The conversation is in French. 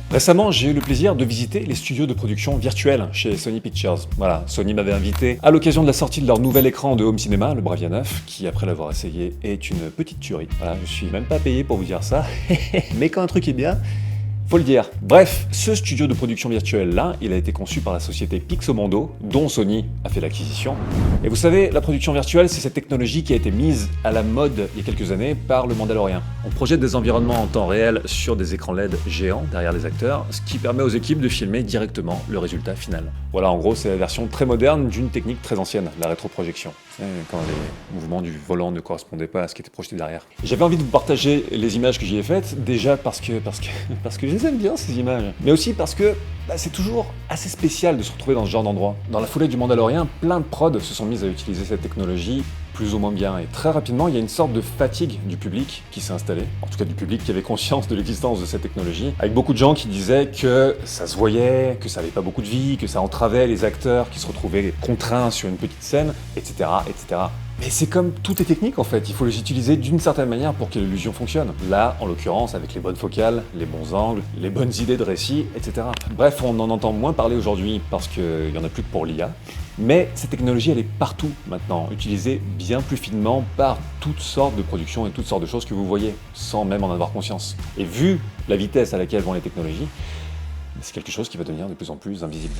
Récemment, j'ai eu le plaisir de visiter les studios de production virtuels chez Sony Pictures. Voilà, Sony m'avait invité à l'occasion de la sortie de leur nouvel écran de home cinéma, le Bravia 9, qui après l'avoir essayé est une petite tuerie. Voilà, je suis même pas payé pour vous dire ça, mais quand un truc est bien, faut le dire. Bref, ce studio de production virtuelle là, il a été conçu par la société Pixomondo, dont Sony a fait l'acquisition. Et vous savez, la production virtuelle, c'est cette technologie qui a été mise à la mode il y a quelques années par le Mandalorian. On projette des environnements en temps réel sur des écrans LED géants derrière les acteurs, ce qui permet aux équipes de filmer directement le résultat final. Voilà, en gros, c'est la version très moderne d'une technique très ancienne, la rétroprojection. Quand les mouvements du volant ne correspondaient pas à ce qui était projeté derrière. J'avais envie de vous partager les images que j'y ai faites, déjà parce que je les aime bien ces images, mais aussi parce que c'est toujours assez spécial de se retrouver dans ce genre d'endroit. Dans la foulée du Mandalorian, plein de prods se sont mis à utiliser cette technologie plus ou moins bien, et très rapidement, il y a une sorte de fatigue du public qui s'est installée, en tout cas du public qui avait conscience de l'existence de cette technologie, avec beaucoup de gens qui disaient que ça se voyait, que ça avait pas beaucoup de vie, que ça entravait les acteurs qui se retrouvaient contraints sur une petite scène, etc., etc. Mais c'est comme tout est technique en fait, il faut les utiliser d'une certaine manière pour que l'illusion fonctionne. Là, en l'occurrence, avec les bonnes focales, les bons angles, les bonnes idées de récit, etc. Bref, on en entend moins parler aujourd'hui parce qu'il n'y en a plus que pour l'IA. Mais cette technologie, elle est partout maintenant, utilisée bien plus finement par toutes sortes de productions et toutes sortes de choses que vous voyez, sans même en avoir conscience. Et vu la vitesse à laquelle vont les technologies, c'est quelque chose qui va devenir de plus en plus invisible.